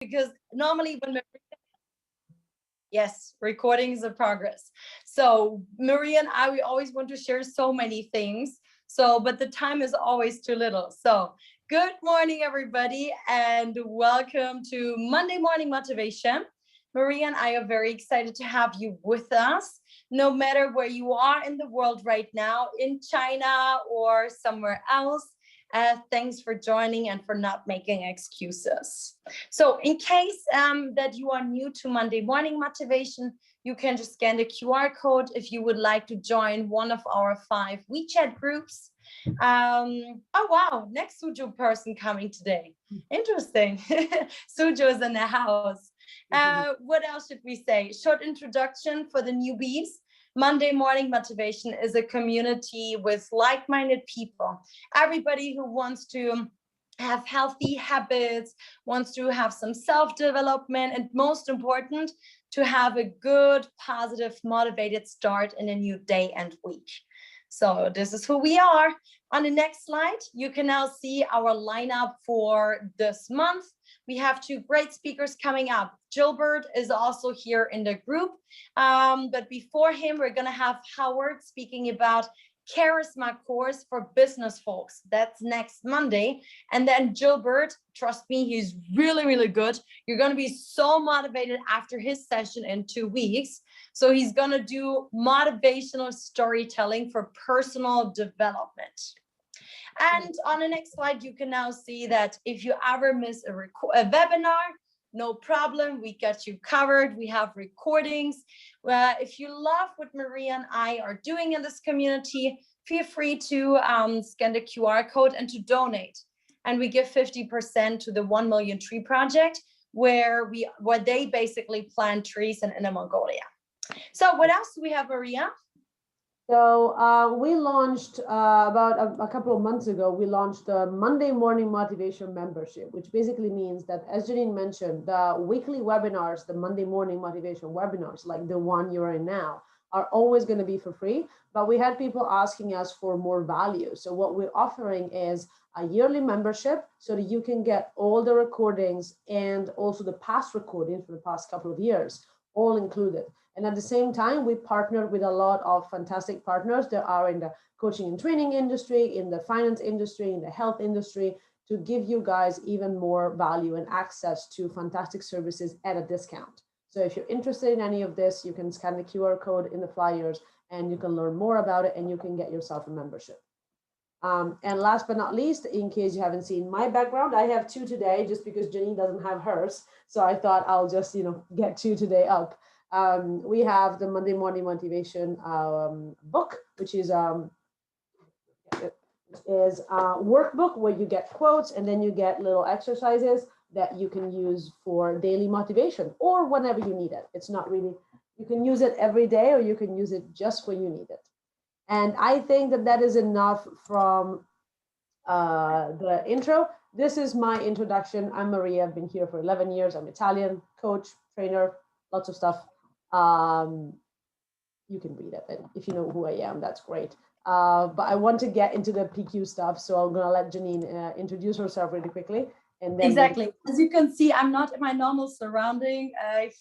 because normally when yes, recording is a progress. So Maria and I, we always want to share so many things. So, but the time is always too little. So good morning, everybody, and welcome to Monday Morning Motivation. Maria and I are very excited to have you with us, no matter where you are in the world right now, in China or somewhere else. Thanks for joining and for not making excuses. So in case that you are new to Monday Morning Motivation, you can just scan the QR code if you would like to join one of our 5 WeChat groups. Oh, wow, next Suzhou person coming today. Interesting. Suzhou is in the house. What else should we say? Short introduction for the newbies. Monday Morning Motivation is a community with like-minded people. Everybody who wants to have healthy habits, wants to have some self-development, and most important, to have a good, positive, motivated start in a new day and week. So this is who we are. On the next slide, you can now see our lineup for this month. We have 2 great speakers coming up. Gilbert is also here in the group. But before him, we're going to have Howard speaking about Charisma course for business folks. That's next Monday. And then Gilbert, trust me, he's really, really good. You're going to be so motivated after his session in 2 weeks. So he's going to do motivational storytelling for personal development. And on the next slide, you can now see that if you ever miss a webinar, no problem, we got you covered. We have recordings. If you love what Maria and I are doing in this community, feel free to scan the QR code and to donate. And we give 50% to the 1 Million Tree Project, where they basically plant trees in Inner Mongolia. So what else do we have, Maria? So we launched about a couple of months ago, we launched the Monday Morning Motivation membership, which basically means that, as Janine mentioned, the weekly webinars, the Monday Morning Motivation webinars, like the one you're in now, are always going to be for free. But we had people asking us for more value. So what we're offering is a yearly membership so that you can get all the recordings and also the past recordings for the past couple of years, all included. And at the same time, we partnered with a lot of fantastic partners that are in the coaching and training industry, in the finance industry, in the health industry, to give you guys even more value and access to fantastic services at a discount. So if you're interested in any of this, you can scan the QR code in the flyers and you can learn more about it and you can get yourself a membership. And last but not least, in case you haven't seen my background, I have 2 today just because Janine doesn't have hers. So I thought I'll just, get 2 today up. We have the Monday Morning Motivation book, which is a workbook where you get quotes and then you get little exercises that you can use for daily motivation or whenever you need it. It's not really, you can use it every day or you can use it just when you need it. And I think that that is enough from the intro. This is my introduction. I'm Maria. I've been here for 11 years. I'm Italian, coach, trainer, lots of stuff. You can read it, and if you know who I am, that's great. But I want to get into the PQ stuff, so I'm gonna let Janine introduce herself really quickly. And then exactly. As you can see, I'm not in my normal surrounding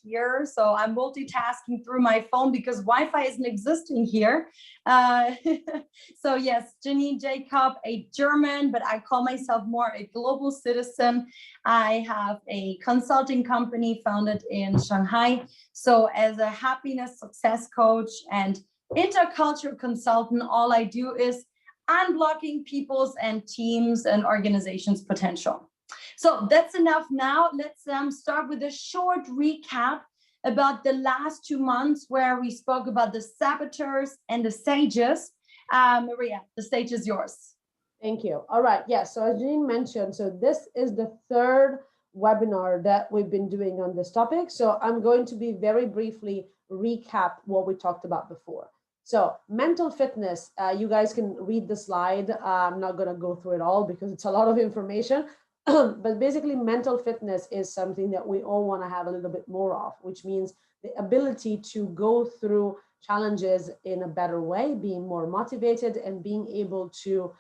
here, so I'm multitasking through my phone because Wi-Fi isn't existing here. So yes, Janine Jakob, a German, but I call myself more a global citizen. I have a consulting company founded in Shanghai. So as a happiness success coach and intercultural consultant, all I do is unblocking people's and teams and organizations' potential. So that's enough now. Let's start with a short recap about the last 2 months where we spoke about the saboteurs and the sages. Maria, the stage is yours. Thank you. All right. Yes. So as Janine mentioned, so this is the 3rd webinar that we've been doing on this topic. So I'm going to be very briefly recap what we talked about before. So mental fitness, you guys can read the slide. I'm not going to go through it all because it's a lot of information. But basically, mental fitness is something that we all want to have a little bit more of, which means the ability to go through challenges in a better way, being more motivated and being able to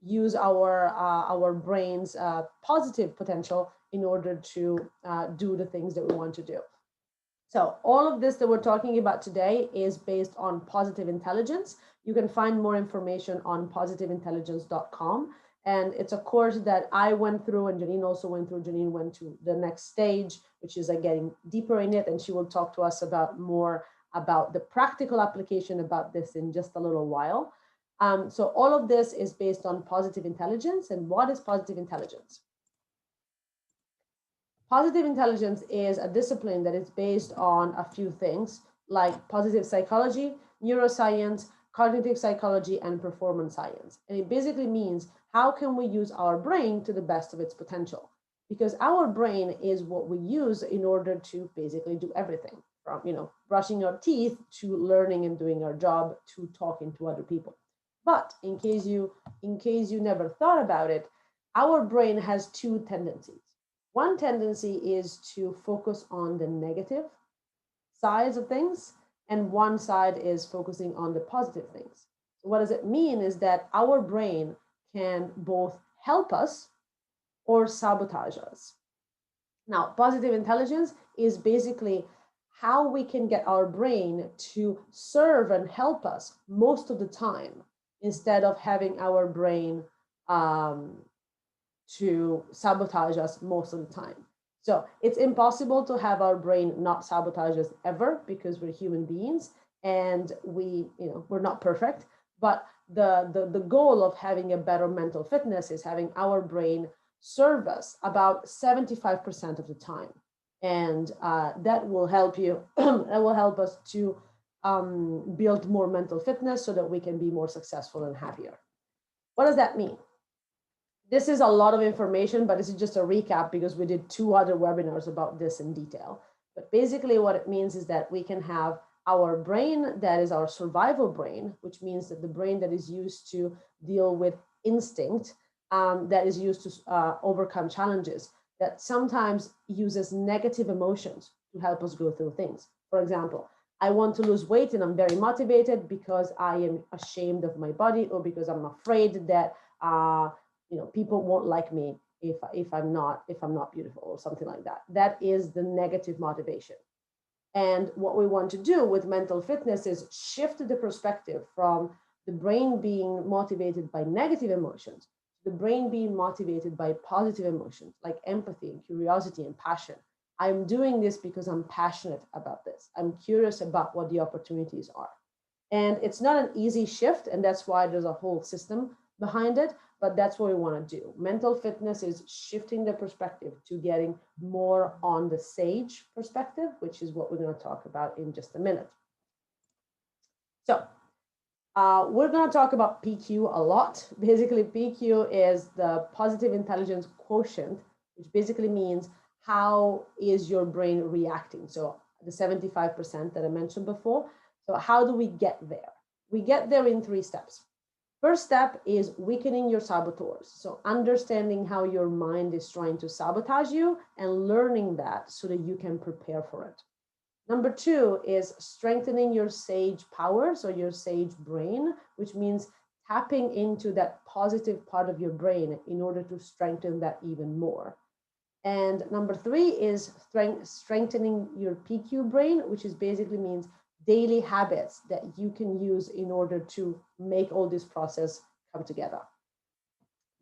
use our brain's positive potential in order to do the things that we want to do. So all of this that we're talking about today is based on positive intelligence. You can find more information on positiveintelligence.com. And it's a course that I went through, and Janine also went through. Janine went to the next stage, which is getting deeper in it. And she will talk to us about more about the practical application about this in just a little while. So all of this is based on positive intelligence. And what is positive intelligence? Positive intelligence is a discipline that is based on a few things like positive psychology, neuroscience, cognitive psychology, and performance science. And it basically means how can we use our brain to the best of its potential? Because our brain is what we use in order to basically do everything from, brushing our teeth to learning and doing our job to talking to other people. But in case you never thought about it, our brain has two tendencies. One tendency is to focus on the negative sides of things, and one side is focusing on the positive things. So what does it mean is that our brain can both help us or sabotage us. Now, positive intelligence is basically how we can get our brain to serve and help us most of the time, instead of having our brain to sabotage us most of the time. So it's impossible to have our brain not sabotage us ever, because we're human beings and we're not perfect. But the goal of having a better mental fitness is having our brain serve us about 75% of the time. And that will help you, that will help us to build more mental fitness so that we can be more successful and happier. What does that mean? This is a lot of information, but this is just a recap because we did 2 other webinars about this in detail. But basically what it means is that we can have our brain that is our survival brain, which means that the brain that is used to deal with instinct, that is used to overcome challenges, that sometimes uses negative emotions to help us go through things. For example, I want to lose weight and I'm very motivated because I am ashamed of my body, or because I'm afraid that people won't like me if I'm not beautiful, or something like that. That is the negative motivation. And what we want to do with mental fitness is shift the perspective from the brain being motivated by negative emotions to the brain being motivated by positive emotions like empathy and curiosity and passion. I'm doing this because I'm passionate about this. I'm curious about what the opportunities are. And it's not an easy shift, and that's why there's a whole system behind it, but that's what we want to do. Mental fitness is shifting the perspective to getting more on the sage perspective, which is what we're going to talk about in just a minute. So we're going to talk about PQ a lot. Basically, PQ is the positive intelligence quotient, which basically means how is your brain reacting? So the 75% that I mentioned before. So how do we get there? We get there in 3 steps. First step is weakening your saboteurs. So understanding how your mind is trying to sabotage you and learning that so that you can prepare for it. Number 2 is strengthening your sage powers, or your sage brain, which means tapping into that positive part of your brain in order to strengthen that even more. And number 3 is strengthening your PQ brain, which is basically means daily habits that you can use in order to make all this process come together.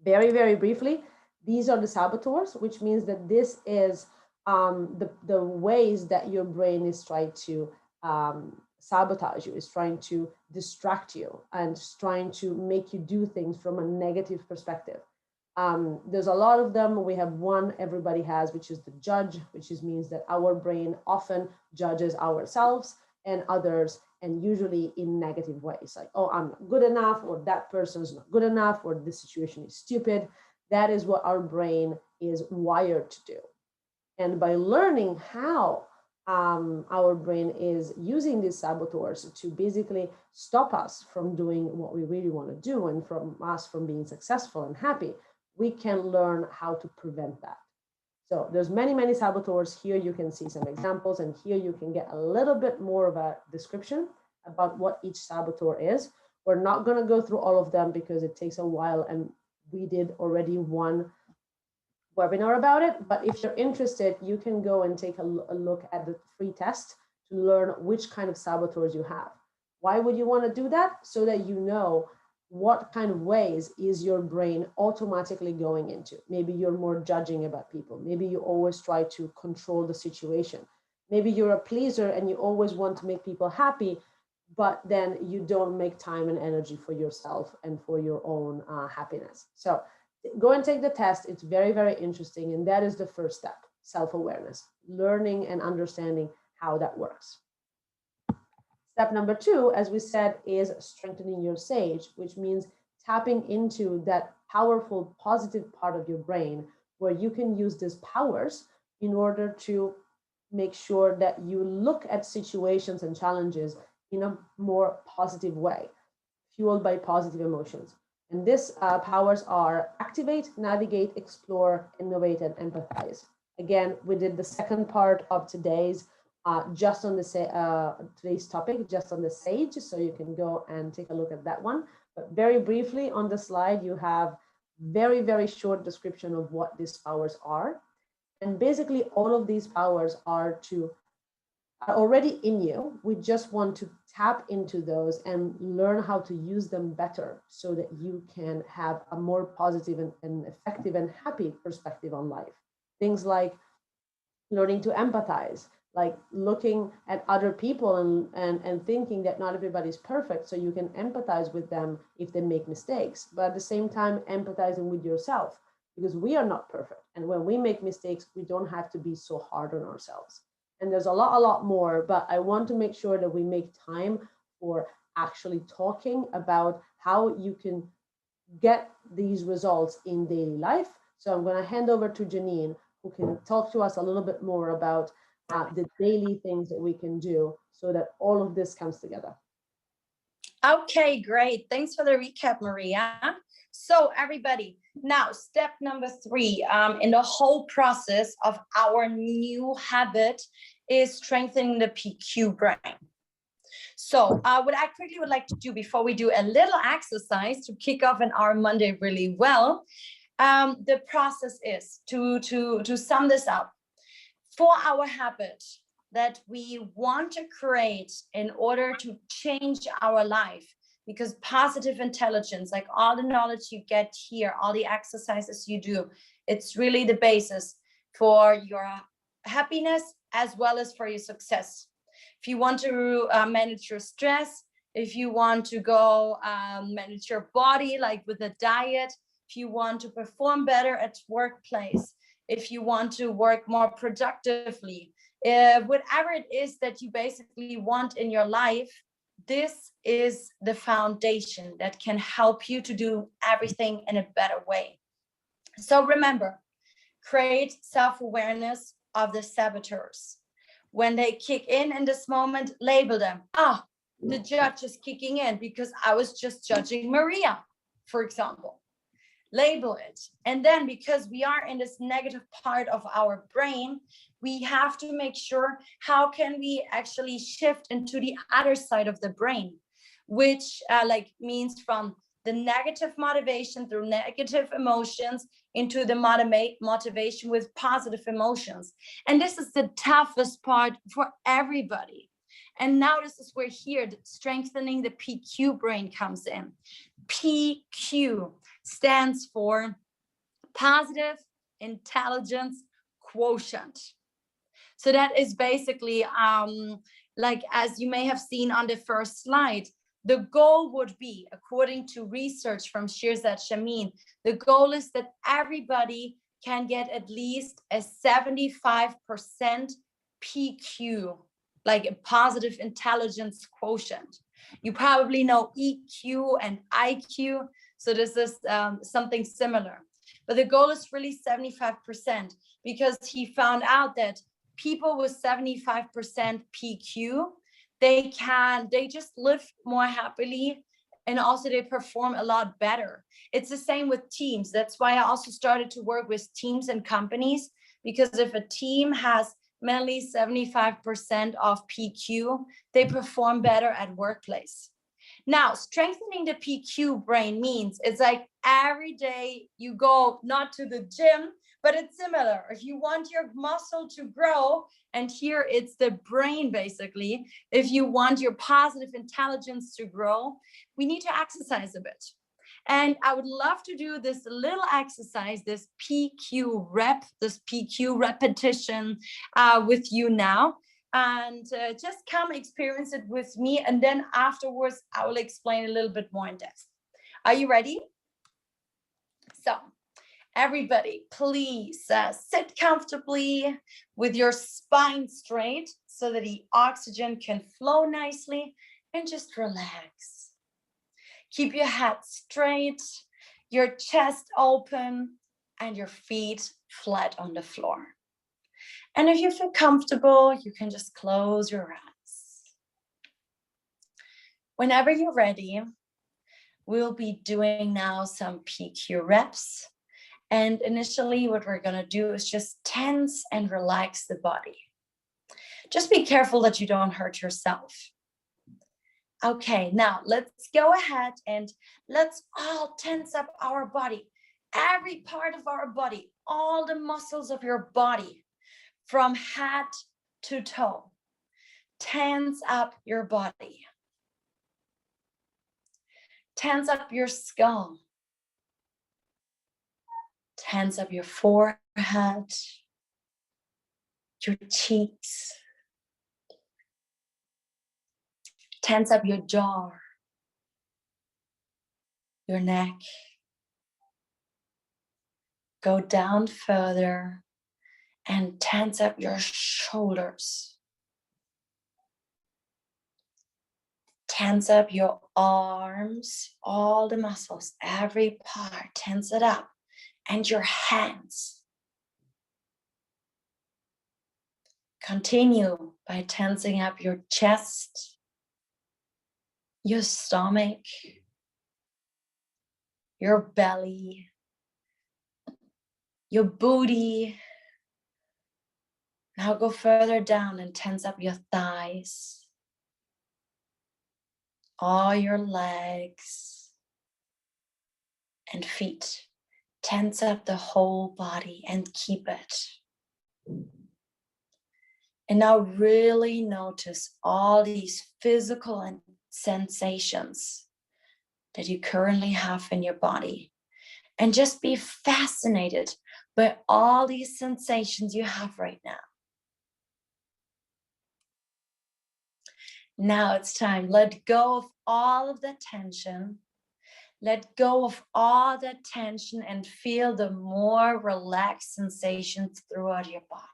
Very, very briefly, these are the saboteurs, which means that this is the ways that your brain is trying to sabotage you, is trying to distract you, and is trying to make you do things from a negative perspective. There's a lot of them. We have one everybody has, which is the judge, which means that our brain often judges ourselves and others, and usually in negative ways, like, oh, I'm not good enough, or that person's not good enough, or this situation is stupid. That is what our brain is wired to do. And by learning how our brain is using these saboteurs to basically stop us from doing what we really want to do and from us from being successful and happy, we can learn how to prevent that. So there's many, many saboteurs. Here you can see some examples, and here you can get a little bit more of a description about what each saboteur is. We're not going to go through all of them because it takes a while, and we did already one webinar about it, but if you're interested, you can go and take a look at the free test to learn which kind of saboteurs you have. Why would you want to do that? So that you know what kind of ways is your brain automatically going into. Maybe you're more judging about people. Maybe you always try to control the situation. Maybe you're a pleaser and you always want to make people happy, but then you don't make time and energy for yourself and for your own happiness. So go and take the test. It's very, very interesting. And that is the first step, self-awareness, learning and understanding how that works. Step number 2, as we said, is strengthening your sage, which means tapping into that powerful, positive part of your brain where you can use these powers in order to make sure that you look at situations and challenges in a more positive way, fueled by positive emotions. And these powers are activate, navigate, explore, innovate, and empathize. Again, we did the second part of today's just on the today's topic, just on the sage, so you can go and take a look at that one. But very briefly on the slide, you have very, very short description of what these powers are. And basically all of these powers are already in you. We just want to tap into those and learn how to use them better so that you can have a more positive and effective and happy perspective on life. Things like learning to empathize, like looking at other people and thinking that not everybody's perfect, so you can empathize with them if they make mistakes, but at the same time empathizing with yourself, because we are not perfect. And when we make mistakes, we don't have to be so hard on ourselves. And there's a lot more, but I want to make sure that we make time for actually talking about how you can get these results in daily life. So I'm going to hand over to Janine, who can talk to us a little bit more about the daily things that we can do so that all of this comes together. Okay, great. Thanks for the recap, Maria. So everybody, now step number 3 in the whole process of our new habit is strengthening the PQ brain. So what I quickly would like to do before we do a little exercise to kick off in our Monday really well, the process is to sum this up. For our habit that we want to create in order to change our life, because positive intelligence, like all the knowledge you get here, all the exercises you do, it's really the basis for your happiness as well as for your success. If you want to manage your stress, if you want to go manage your body, like with a diet, if you want to perform better at workplace, if you want to work more productively, whatever it is that you basically want in your life, this is the foundation that can help you to do everything in a better way. So remember, create self-awareness of the saboteurs. When they kick in this moment, label them. The judge is kicking in because I was just judging Maria, for example. Label it. And then because we are in this negative part of our brain, we have to make sure how can we actually shift into the other side of the brain, which means from the negative motivation through negative emotions into the motivation with positive emotions. And this is the toughest part for everybody. And now this is where here strengthening the PQ brain comes in. PQ stands for positive intelligence quotient. So that is basically as you may have seen on the first slide, the goal would be, according to research from Shirzad Shamin, the goal is that everybody can get at least a 75% PQ, like a positive intelligence quotient. You probably know EQ and IQ, so this is something similar. But the goal is really 75%, because he found out that people with 75% PQ, they just live more happily, and also they perform a lot better. It's the same with teams. That's why I also started to work with teams and companies, because if a team has mainly 75% of PQ, they perform better at workplace. Now, strengthening the PQ brain means it's like every day you go not to the gym, but it's similar. If you want your muscle to grow, and here it's the brain basically, if you want your positive intelligence to grow, we need to exercise a bit. And I would love to do this little exercise, this PQ rep, this PQ repetition with you now. And just come experience it with me. And then afterwards, I will explain a little bit more in depth. Are you ready? So everybody, please sit comfortably with your spine straight so that the oxygen can flow nicely, and just relax. Keep your head straight, your chest open, and your feet flat on the floor. And if you feel comfortable, you can just close your eyes. Whenever you're ready, we'll be doing now some PQ reps. And initially, what we're going to do is just tense and relax the body. Just be careful that you don't hurt yourself. Okay, now let's go ahead and let's all tense up our body. Every part of our body, all the muscles of your body, from head to toe. Tense up your body. Tense up your skull. Tense up your forehead, your cheeks. Tense up your jaw, your neck. Go down further and tense up your shoulders. Tense up your arms, all the muscles, every part, tense it up. And your hands. Continue by tensing up your chest, your stomach, your belly, your booty. Now go further down and tense up your thighs, all your legs and feet. Tense up the whole body and keep it. And now really notice all these physical and sensations that you currently have in your body. And just be fascinated by all these sensations you have right now. Now it's time. Let go of all of the tension. Let go of all that tension and feel the more relaxed sensations throughout your body.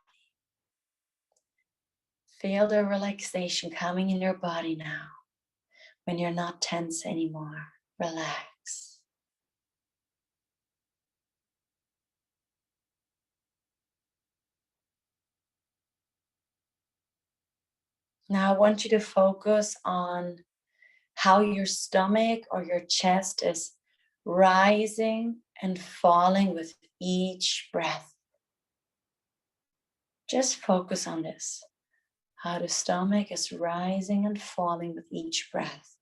Feel the relaxation coming in your body now when you're not tense anymore. Relax. Now I want you to focus on how your stomach or your chest is rising and falling with each breath. Just focus on this. How the stomach is rising and falling with each breath.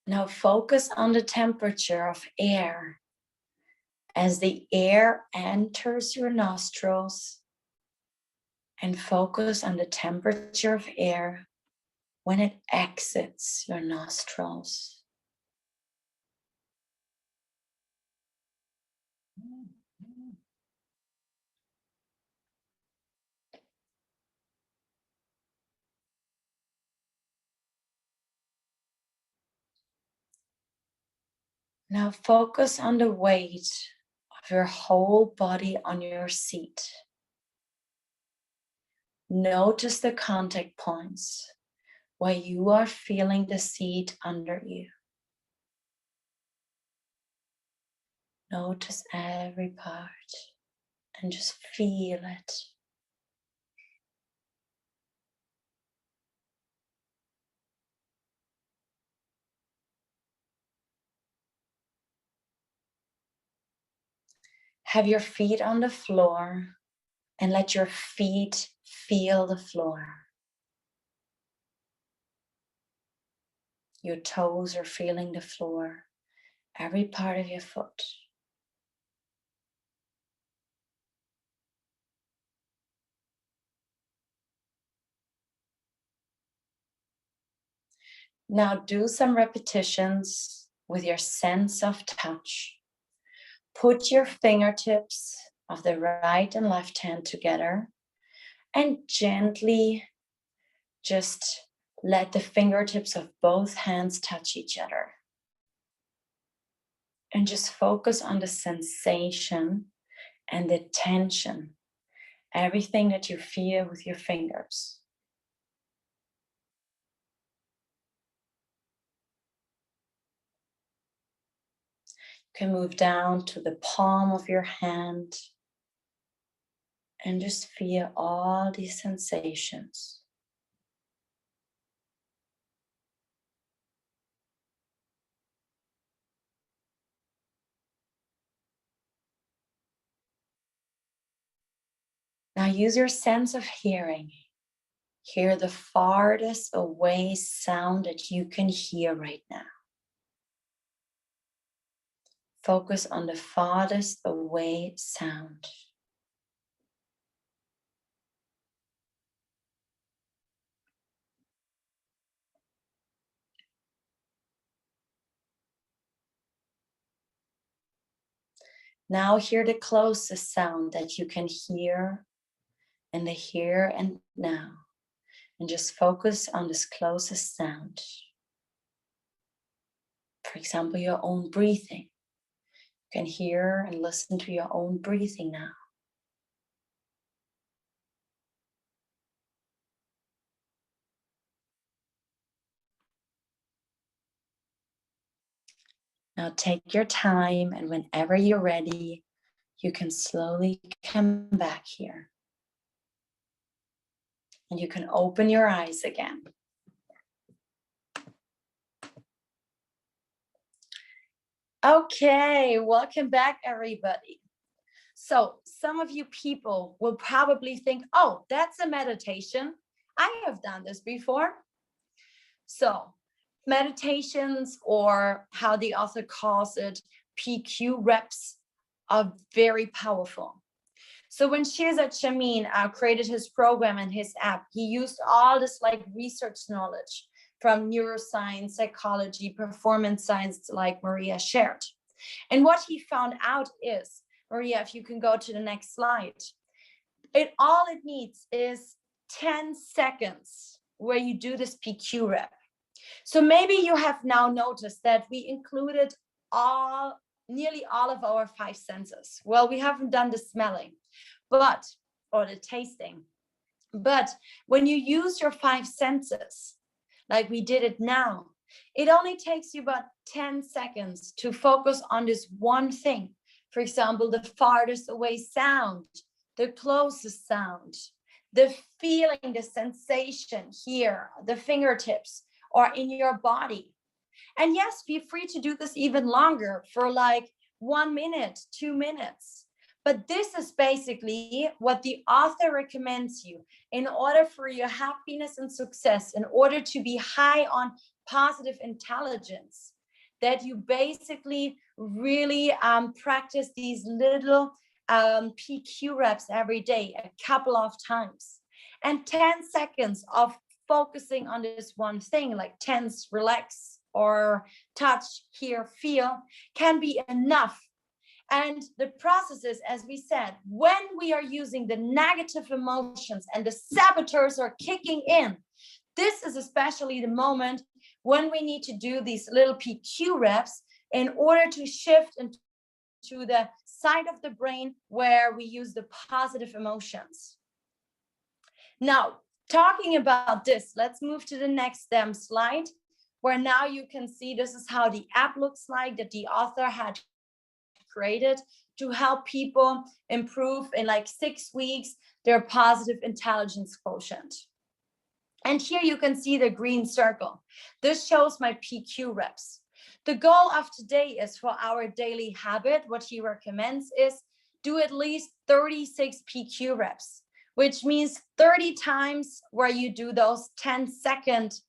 Now focus on the temperature of air as the air enters your nostrils, and focus on the temperature of air when it exits your nostrils. Now focus on the weight of your whole body on your seat. Notice the contact points where you are feeling the seat under you. Notice every part and just feel it. Have your feet on the floor And let your feet feel the floor. Your toes are feeling the floor, every part of your foot. Now do some repetitions with your sense of touch. Put your fingertips of the right and left hand together and gently just let the fingertips of both hands touch each other. And just focus on the sensation and the tension, everything that you feel with your fingers. You can move down to the palm of your hand and just feel all these sensations. Now use your sense of hearing. Hear the farthest away sound that you can hear right now. Focus on the farthest away sound. Now hear the closest sound that you can hear in the here and now. And just focus on this closest sound. For example, your own breathing. You can hear and listen to your own breathing now. Now take your time, and whenever you're ready, you can slowly come back here. And you can open your eyes again. Okay, welcome back, everybody. So some of you people will probably think, oh, that's a meditation. I have done this before. So meditations, or how the author calls it, PQ reps, are very powerful. So when Shirzad Chamine created his program and his app, he used all this like research knowledge from neuroscience, psychology, performance science, like Maria shared. And what he found out is, Maria, if you can go to the next slide, all it needs is 10 seconds where you do this PQ rep. So maybe you have now noticed that we included nearly all of our 5 senses. Well, we haven't done the smelling, or the tasting. But when you use your 5 senses, like we did it now, it only takes you about 10 seconds to focus on this one thing. For example, the farthest away sound, the closest sound, the feeling, the sensation here, the fingertips, or in your body. And yes, feel free to do this even longer, for like 1 minute, 2 minutes. But this is basically what the author recommends you in order for your happiness and success, in order to be high on positive intelligence, that you basically really practice these little PQ reps every day, a couple of times. And 10 seconds of focusing on this one thing, like tense, relax, or touch, hear, feel, can be enough. And the process is, as we said, when we are using the negative emotions and the saboteurs are kicking in, this is especially the moment when we need to do these little PQ reps in order to shift into the side of the brain where we use the positive emotions. Now, talking about this, let's move to the next slide, where now you can see this is how the app looks like, that the author had created to help people improve in like 6 weeks their positive intelligence quotient. And here you can see the green circle. This shows my PQ reps. The goal of today is, for our daily habit, what he recommends is do at least 36 PQ reps, which means 30 times where you do those 10-second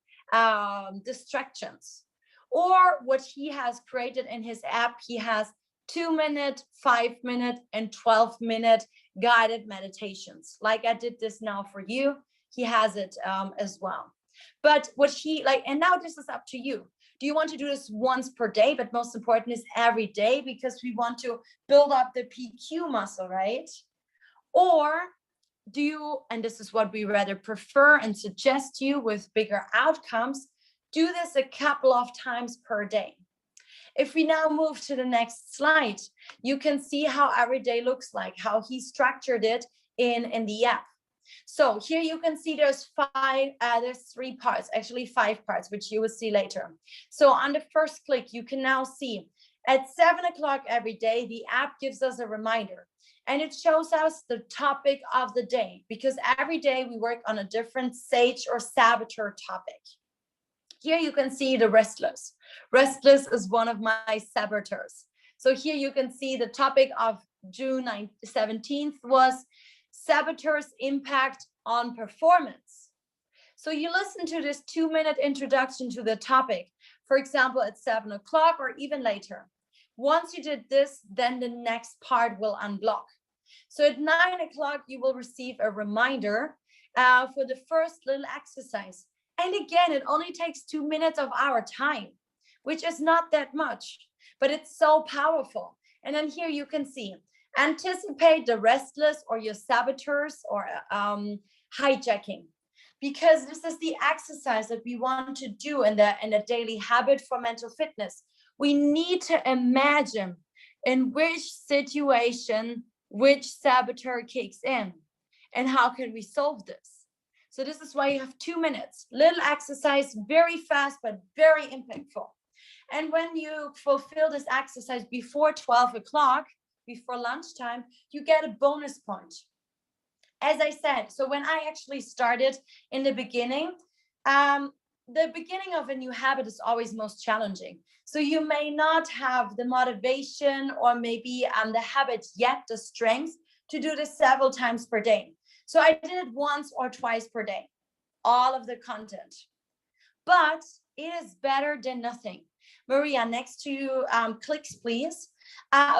distractions. Or what he has created in his app, he has 2-minute, 5-minute, and 12-minute guided meditations. Like I did this now for you, he has it as well. But what he like, and now this is up to you. Do you want to do this once per day? But most important is every day, because we want to build up the PQ muscle, right? Or do you, and this is what we rather prefer and suggest you with bigger outcomes, do this a couple of times per day. If we now move to the next slide, you can see how every day looks like, how he structured it in the app. So here you can see there's 3 parts, actually 5 parts, which you will see later. So on the first click, you can now see at 7 o'clock every day, the app gives us a reminder, and it shows us the topic of the day, because every day we work on a different sage or saboteur topic. Here you can see the restless. Restless is one of my saboteurs. So here you can see the topic of June 17th was saboteurs' impact on performance. So you listen to this 2-minute introduction to the topic, for example, at 7 o'clock or even later. Once you did this, then the next part will unblock. So at 9 o'clock, you will receive a reminder for the first little exercise. And again, it only takes 2 minutes of our time, which is not that much, but it's so powerful. And then here you can see, anticipate the restless or your saboteurs or hijacking, because this is the exercise that we want to do in the daily habit for mental fitness. We need to imagine in which situation which saboteur kicks in and how can we solve this. So this is why you have 2 minutes, little exercise, very fast, but very impactful. And when you fulfill this exercise before 12 o'clock, before lunchtime, you get a bonus point. As I said, so when I actually started in the beginning of a new habit is always most challenging. So you may not have the motivation or maybe the habit yet, the strength to do this several times per day. So I did it once or twice per day, all of the content. But it is better than nothing. Maria, next to you, clicks, please,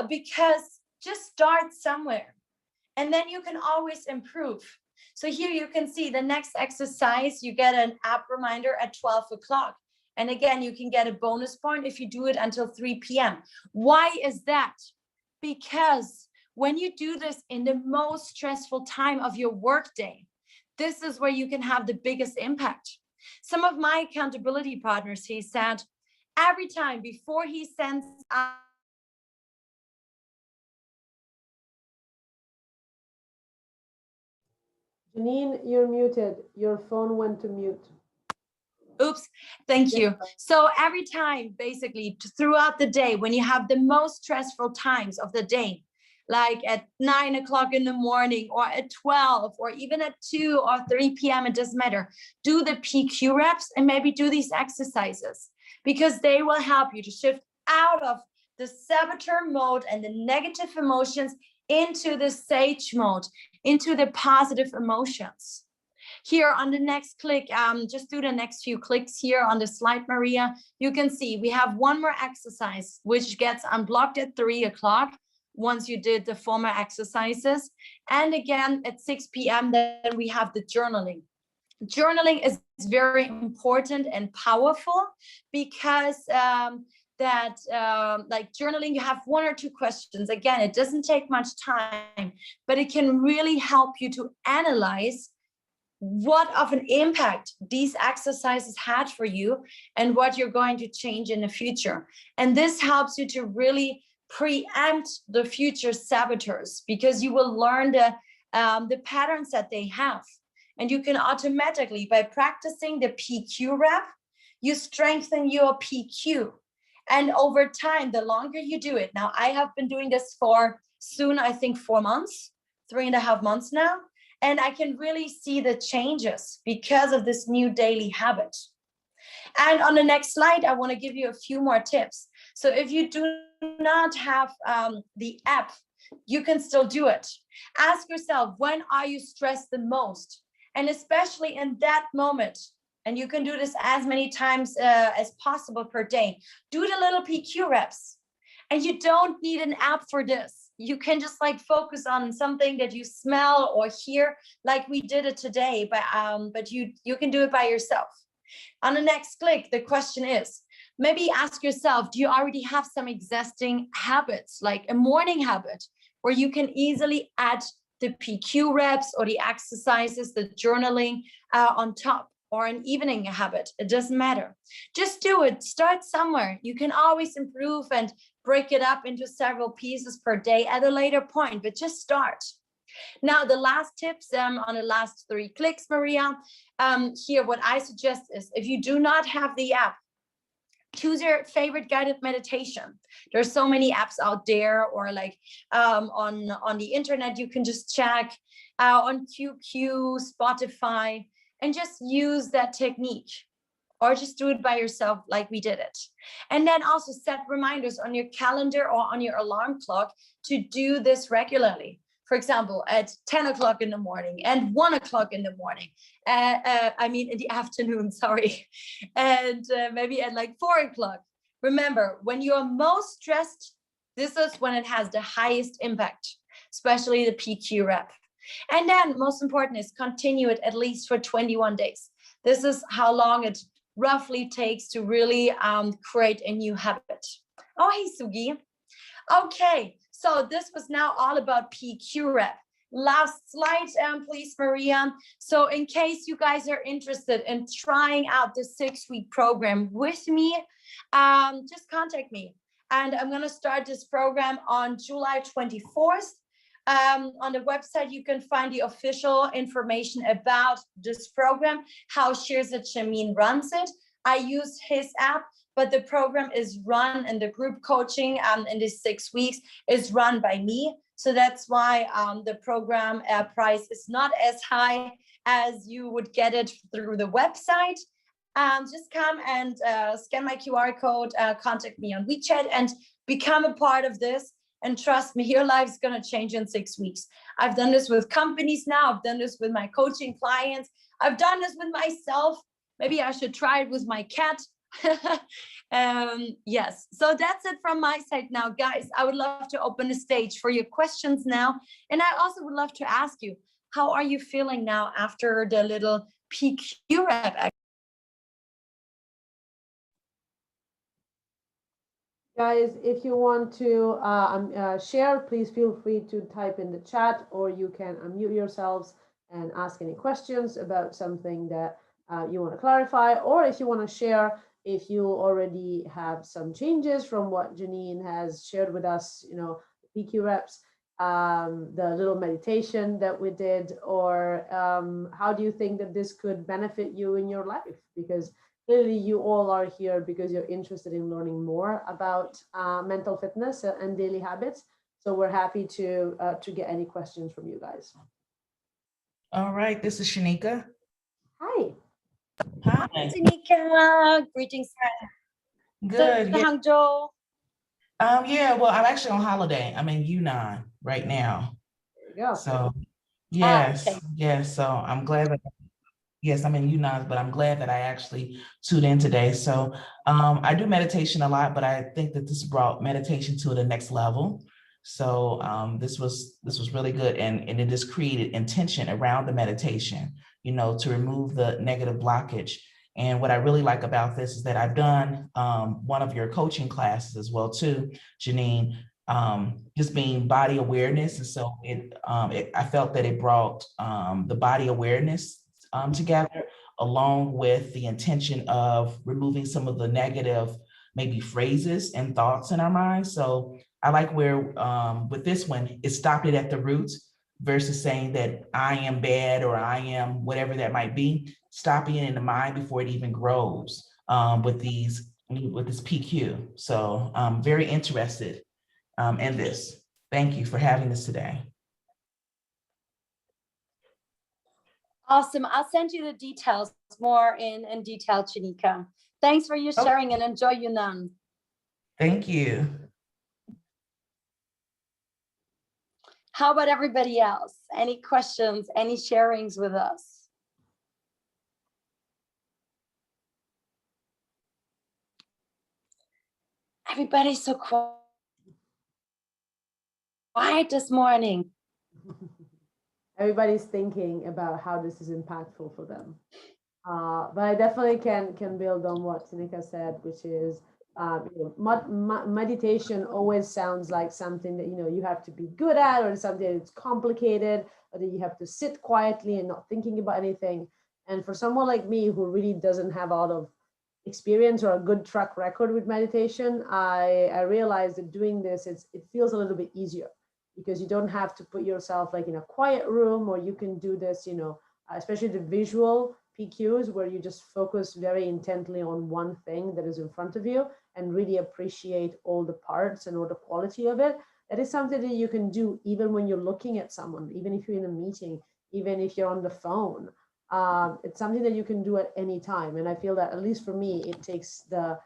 because just start somewhere and then you can always improve. So here you can see the next exercise, you get an app reminder at 12 o'clock. And again, you can get a bonus point if you do it until 3 p.m. Why is that? Because when you do this in the most stressful time of your workday, this is where you can have the biggest impact. Some of my accountability partners, he said, every time before he sends out Janine, you're muted. Your phone went to mute. Oops, thank you. So every time, basically, throughout the day, when you have the most stressful times of the day, like at 9 o'clock in the morning or at 12 or even at 2 or 3 p.m., it doesn't matter. Do the PQ reps and maybe do these exercises, because they will help you to shift out of the saboteur mode and the negative emotions into the sage mode, into the positive emotions. Here on the next click, just do the next few clicks here on the slide, Maria. You can see we have one more exercise, which gets unblocked at 3 o'clock once you did the former exercises. And again, at 6 p.m., then we have the journaling. Journaling is very important and powerful because like journaling, you have 1 or 2 questions. Again, it doesn't take much time, but it can really help you to analyze what of an impact these exercises had for you and what you're going to change in the future. And this helps you to really preempt the future saboteurs, because you will learn the patterns that they have. And you can automatically, by practicing the PQ rep, you strengthen your PQ. And over time, the longer you do it, now I have been doing this for soon, I think 4 months, 3.5 months now. And I can really see the changes because of this new daily habit. And on the next slide, I want to give you a few more tips. So if you do not have the app, you can still do it. Ask yourself, when are you stressed the most? And especially in that moment, and you can do this as many times as possible per day, do the little PQ reps. And you don't need an app for this. You can just like focus on something that you smell or hear, like we did it today, but you can do it by yourself. On the next click, the question is, maybe ask yourself, do you already have some existing habits, like a morning habit, where you can easily add the PQ reps or the exercises, the journaling on top, or an evening habit? It doesn't matter. Just do it. Start somewhere. You can always improve and break it up into several pieces per day at a later point, but just start. Now, the last tips on the last 3 clicks, Maria, here, what I suggest is, if you do not have the app, choose your favorite guided meditation. There's so many apps out there, or like on the internet, you can just check on QQ, Spotify, and just use that technique, or just do it by yourself like we did it. And then also set reminders on your calendar or on your alarm clock to do this regularly. For example, at 10 o'clock in the morning and 1 o'clock in the morning. I mean, in the afternoon, sorry. And maybe at like 4 o'clock. Remember, when you are most stressed, this is when it has the highest impact, especially the PQ rep. And then most important is continue it at least for 21 days. This is how long it roughly takes to really create a new habit. Oh, hey, Sugi. Okay, so this was now all about PQ rep. Last slide, please, Maria. So in case you guys are interested in trying out the 6-week program with me, just contact me. And I'm going to start this program on July 24th. On the website, you can find the official information about this program, how Shirzad Shamin runs it. I use his app, but the program is run, and the group coaching in these 6 weeks is run by me. So that's why the program price is not as high as you would get it through the website. Just come and scan my QR code, contact me on WeChat, and become a part of this. And trust me, your life is going to change in 6 weeks. I've done this with companies now. I've done this with my coaching clients. I've done this with myself. Maybe I should try it with my cat. Yes, so that's it from my side now, guys. I would love to open the stage for your questions now. And I also would love to ask you, how are you feeling now after the little PQ rep? Guys, if you want to share, please feel free to type in the chat, or you can unmute yourselves and ask any questions about something that you want to clarify, or if you want to share, if you already have some changes from what Janine has shared with us, you know, PQ reps, the little meditation that we did, or how do you think that this could benefit you in your life? Because clearly you all are here because you're interested in learning more about mental fitness and daily habits. So we're happy to get any questions from you guys. All right, this is Shanika. Hi. Hi. Hi, Shanika. Greetings. Good. Yeah. Hangzhou. Yeah, well, I'm actually on holiday. I'm in Yunnan right now. There you go. So yes, okay. yes. So I'm glad that, yes, I'm in Yunnan, but I'm glad that I actually tuned in today. So I do meditation a lot, but I think that this brought meditation to the next level. So this was really good, and it just created intention around the meditation, you know, to remove the negative blockage. And what I really like about this is that I've done one of your coaching classes as well too, Janine, just being body awareness. And so I felt that it brought the body awareness together, along with the intention of removing some of the negative, maybe phrases and thoughts in our minds. So I like where with this one, it stopped it at the roots versus saying that I am bad or I am whatever that might be, stopping it in the mind before it even grows with this PQ. So I'm very interested in this. Thank you for having this today. Awesome. I'll send you the details more in detail, Shanika. Thanks for your sharing and enjoy Yunnan. Thank you. How about everybody else? Any questions, any sharings with us? Everybody's so quiet this morning. Everybody's thinking about how this is impactful for them. But I definitely can build on what Sinika said, which is meditation always sounds like something that you have to be good at, or something that's complicated, or that you have to sit quietly and not thinking about anything. And for someone like me who really doesn't have a lot of experience or a good track record with meditation, I realized that doing this, it feels a little bit easier, because you don't have to put yourself like in a quiet room, or you can do this, especially the visual PQs, where you just focus very intently on one thing that is in front of you and really appreciate all the parts and all the quality of it. That is something that you can do even when you're looking at someone, even if you're in a meeting, even if you're on the phone. It's something that you can do at any time. And I feel that, at least for me, it takes the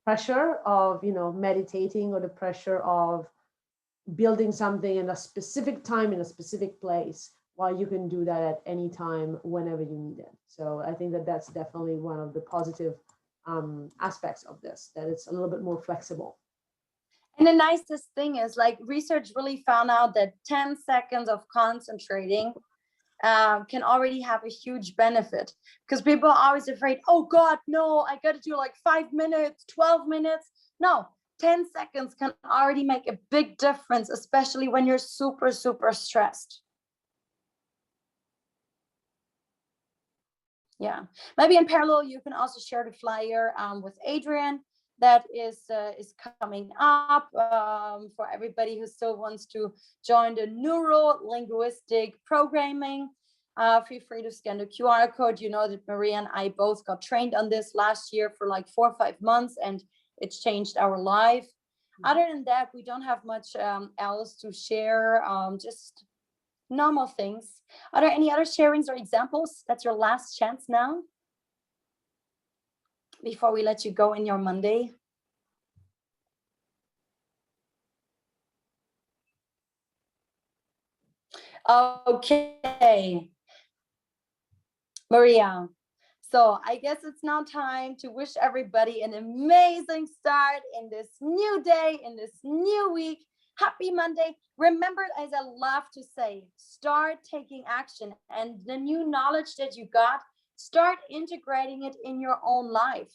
pressure of, meditating, or the pressure of building something in a specific time, in a specific place, while you can do that at any time, whenever you need it. So I think that that's definitely one of the positive aspects of this, that it's a little bit more flexible. And the nicest thing is, like, research really found out that 10 seconds of concentrating can already have a huge benefit, because people are always afraid, oh God, no, I got to do like 5 minutes, 12 minutes. No, 10 seconds can already make a big difference, especially when you're super, super stressed. Yeah, maybe in parallel, you can also share the flyer with Adrian that is coming up for everybody who still wants to join the neuro-linguistic programming. Feel free to scan the QR code. You know that Maria and I both got trained on this last year for like 4 or 5 months, and it's changed our life. Other than that, we don't have much else to share, just normal things. Are there any other sharings or examples? That's your last chance now, before we let you go in your Monday. Okay, Maria. So I guess it's now time to wish everybody an amazing start in this new day, in this new week. Happy Monday. Remember, as I love to say, start taking action, and the new knowledge that you got, start integrating it in your own life.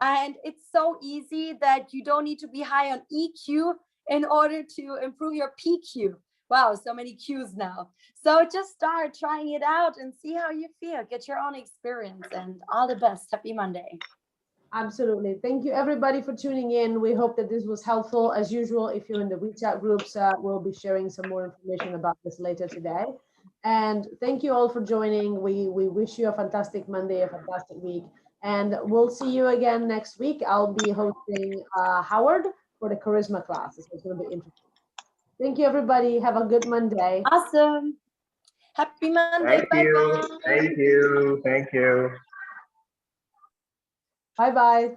And it's so easy that you don't need to be high on EQ in order to improve your PQ. Wow, so many Qs now. So just start trying it out and see how you feel. Get your own experience, and all the best. Happy Monday. Absolutely. Thank you, everybody, for tuning in. We hope that this was helpful. As usual, if you're in the WeChat groups, we'll be sharing some more information about this later today. And thank you all for joining. We wish you a fantastic Monday, a fantastic week. And we'll see you again next week. I'll be hosting Howard for the charisma class. So it's going to be interesting. Thank you, everybody. Have a good Monday. Awesome. Happy Monday. Thank you. Bye-bye. Thank you. Thank you. Bye-bye.